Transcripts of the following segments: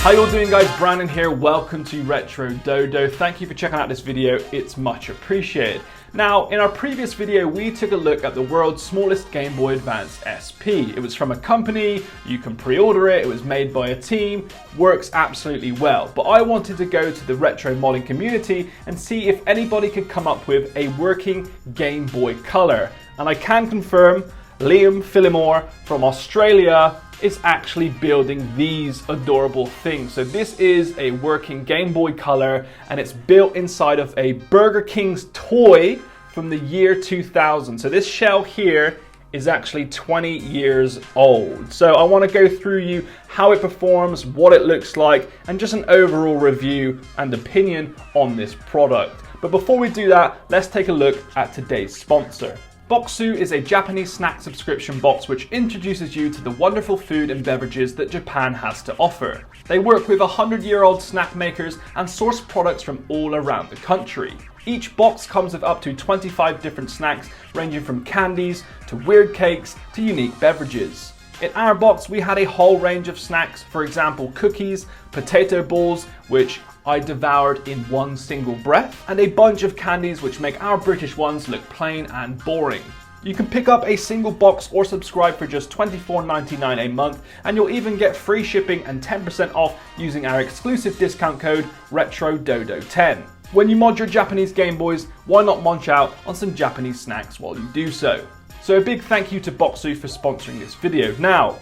How you all doing, guys? Brandon here. Welcome to Retro Dodo. Thank you for checking out this video. It's much appreciated. Now, in our previous video, we took a look at the world's smallest Game Boy Advance SP. It was from a company, you can pre-order it, it was made by a team, works absolutely well. But I wanted to go to the retro modding community and see if anybody could come up with a working Game Boy Color. And I can confirm, Liam Phillimore from Australia is actually building these adorable things. So this is a working Game Boy Color and it's built inside of a BurgerKing's toy from the year 2000. So this shell here is actually 20 years old. So I want to go through you how it performs, what it looks like, and just an overall review and opinion on this product. But before we do that, let's take a look at today's sponsor. Bokksu is a Japanese snack subscription box which introduces you to the wonderful food and beverages that Japan has to offer. They work with 100-year-old snack makers and source products from all around the country. Each box comes with up to 25 different snacks ranging from candies to weird cakes to unique beverages. In our box we had a whole range of snacks, for example cookies, potato balls, which I devoured in one single breath, and a bunch of candies which make our British ones look plain and boring. You can pick up a single box or subscribe for just $24.99 a month, and you'll even get free shipping and 10% off using our exclusive discount code RETRODODO10. When you mod your Japanese Game Boys, why not munch out on some Japanese snacks while you do so? So a big thank you to Bokksu for sponsoring this video. Now,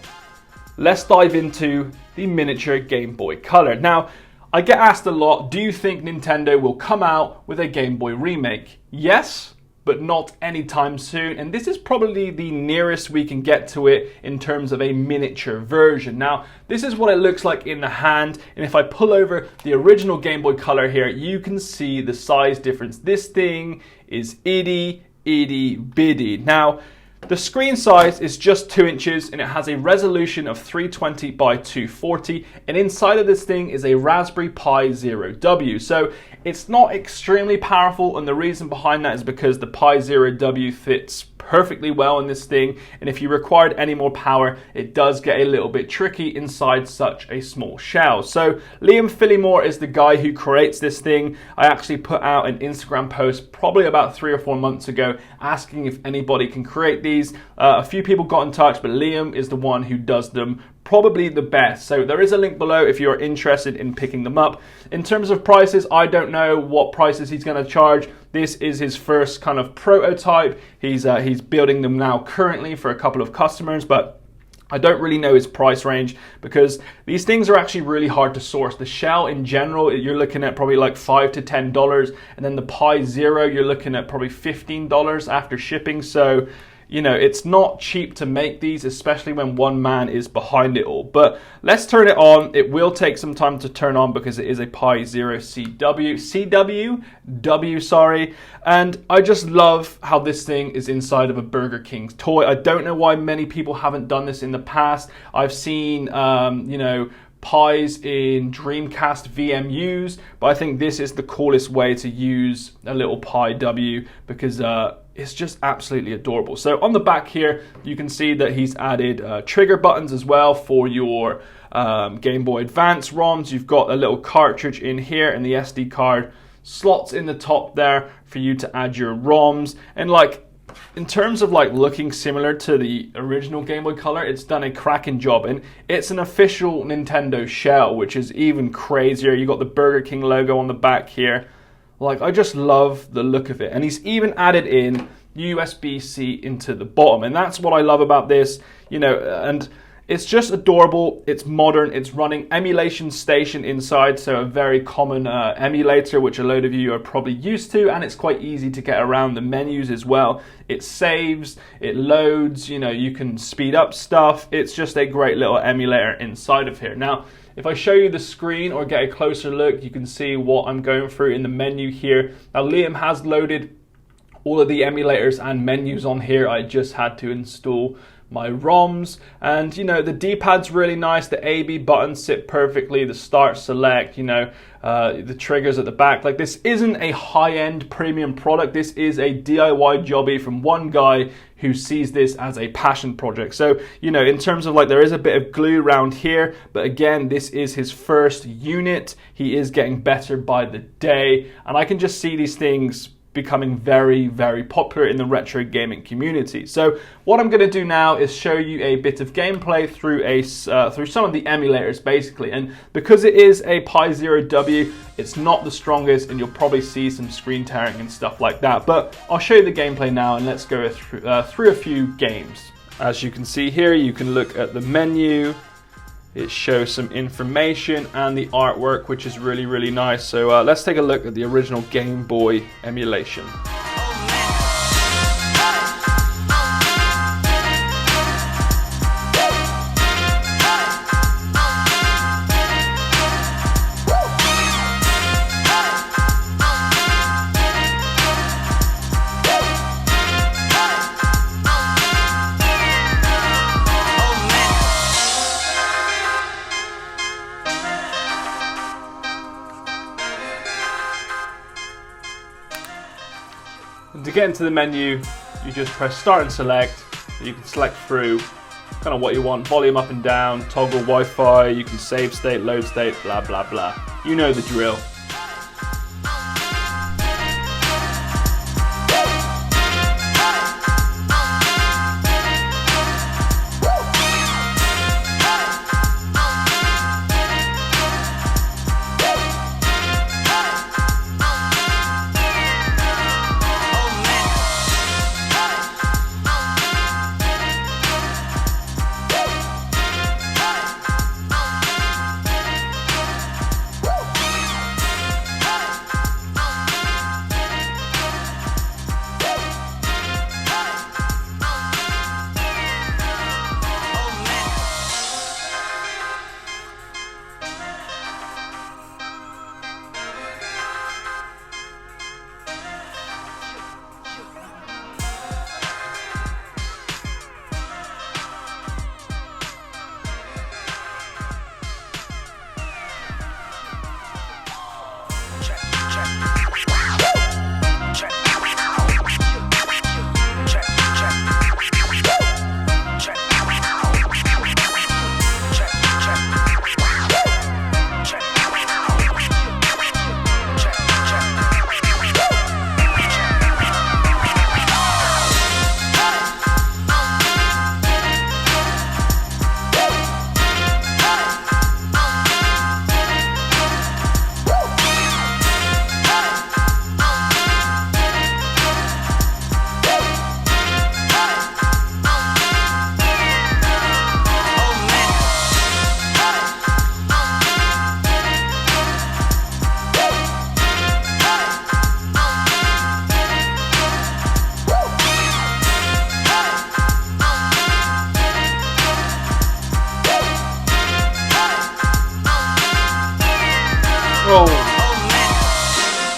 let's dive into the miniature Game Boy Color. Now, I get asked a lot, do you think Nintendo will come out with a Game Boy remake? Yes, but not anytime soon, and this is probably the nearest we can get to it in terms of a miniature version. Now, this is what it looks like in the hand, and if I pull over the original Game Boy Color here, you can see the size difference. This thing is itty bitty. Now, the screen size is just 2 inches and it has a resolution of 320 by 240, and inside of this thing is a Raspberry Pi Zero W. So it's not extremely powerful, and the reason behind that is because the Pi Zero W fits perfectly well in this thing, and if you required any more power it does get a little bit tricky inside such a small shell. So Liam Phillimore is the guy who creates this thing. I actually put out an Instagram post probably about 3 or 4 months ago asking if anybody can create these. A few people got in touch, but Liam is the one who does them probably the best. So there is a link below if you're interested in picking them up. In terms of prices, I don't know what prices he's going to charge. This is his first kind of prototype. He's building them now currently for a couple of customers, but I don't really know his price range because these things are actually really hard to source. The shell in general, you're looking at probably like $5 to $10, and then the Pi Zero, you're looking at probably $15 after shipping. So you know, it's not cheap to make these, especially when one man is behind it all. But let's turn it on. It will take some time to turn on because it is a Pi Zero CW, sorry. And I just love how this thing is inside of a BurgerKing's toy. I don't know why many people haven't done this in the past. I've seen, you know, Pies in Dreamcast VMUs, but I think this is the coolest way to use a little Pi W because it's just absolutely adorable. So on the back here, you can see that he's added trigger buttons as well for your Game Boy Advance ROMs. You've got a little cartridge in here and the SD card slots in the top there for you to add your ROMs. And like, in terms of like looking similar to the original Game Boy Color, it's done a cracking job, and it's an official Nintendo shell, which is even crazier. You got the BurgerKing logo on the back here. Like, I just love the look of it, and he's even added in USB-C into the bottom, and that's what I love about this, you know, and it's just adorable. It's modern. It's running Emulation Station inside, so a very common emulator, which a load of you are probably used to, and it's quite easy to get around the menus as well. It saves, it loads, you know, you can speed up stuff. It's just a great little emulator inside of here. Now, if I show you the screen or get a closer look, you can see what I'm going through in the menu here. Now, Liam has loaded all of the emulators and menus on here. I just had to install my ROMs, and you know, the D-pad's really nice. The A/B buttons sit perfectly. The start, select, you know, the triggers at the back. Like, this isn't a high-end premium product. This is a DIY jobby from one guy who sees this as a passion project. So, you know, in terms of like, there is a bit of glue around here, but again, this is his first unit. He is getting better by the day, and I can just see these things becoming very, very popular in the retro gaming community. So what I'm going to do now is show you a bit of gameplay through some of the emulators, basically. And because it is a Pi Zero W, it's not the strongest, and you'll probably see some screen tearing and stuff like that. But I'll show you the gameplay now, and let's go through a few games. As you can see here, you can look at the menu. It shows some information and the artwork, which is really, really nice. So let's take a look at the original Game Boy emulation. To get into the menu, you just press start and select. You can select through kind of what you want, volume up and down, toggle Wi-Fi, you can save state, load state, blah, blah, blah. You know the drill.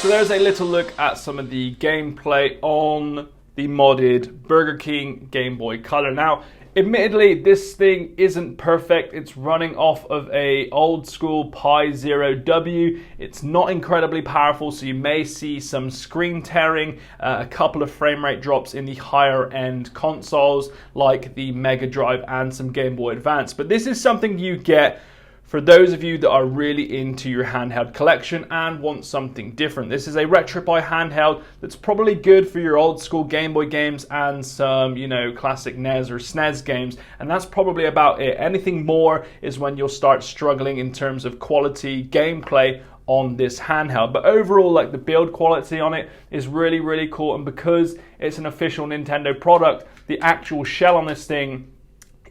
So there's a little look at some of the gameplay on the modded BurgerKing Gameboy Color. Now, admittedly, this thing isn't perfect. It's running off of a old school Pi Zero W. It's not incredibly powerful, so you may see some screen tearing, a couple of frame rate drops in the higher end consoles like the Mega Drive and some Game Boy Advance. But this is something you get for those of you that are really into your handheld collection and want something different. This is a RetroPie handheld that's probably good for your old school Game Boy games and some, you know, classic NES or SNES games, and that's probably about it. Anything more is when you'll start struggling in terms of quality gameplay on this handheld. But overall, like, the build quality on it is really, really cool, and because it's an official Nintendo product, the actual shell on this thing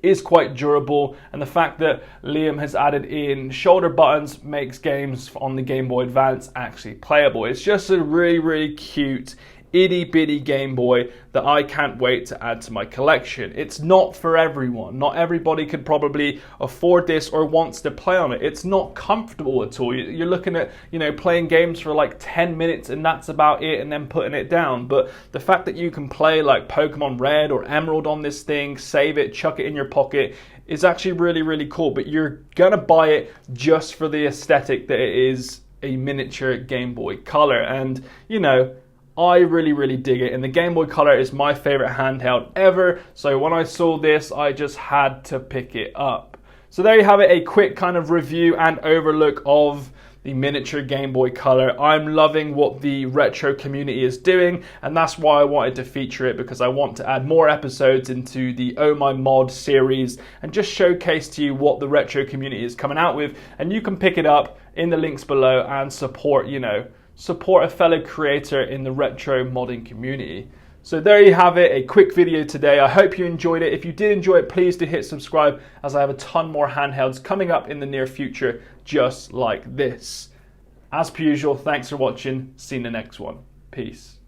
is quite durable, and the fact that Liam has added in shoulder buttons makes games on the Game Boy Advance actually playable. It's just a really, really cute itty bitty Game Boy that I can't wait to add to my collection. It's not for everyone. Not everybody could probably afford this or wants to play on it. It's not comfortable at all. You're looking at, you know, playing games for like 10 minutes and that's about it, and then putting it down. But the fact that you can play like Pokemon Red or Emerald on this thing, save it, chuck it in your pocket, is actually really, really cool. But you're gonna buy it just for the aesthetic that it is a miniature Game Boy Color. And you know, I really dig it, and the Game Boy Color is my favorite handheld ever, so when I saw this I just had to pick it up. So there you have it, a quick kind of review and overlook of the miniature Game Boy Color. I'm loving what the retro community is doing, and that's why I wanted to feature it, because I want to add more episodes into the Oh My Mod series and just showcase to you what the retro community is coming out with. And you can pick it up in the links below and support, you know, support a fellow creator in the retro modding community. So there you have it, a quick video today. I hope you enjoyed it. If you did enjoy it, please do hit subscribe, as I have a ton more handhelds coming up in the near future just like this. As per usual, thanks for watching. See you in the next one. Peace.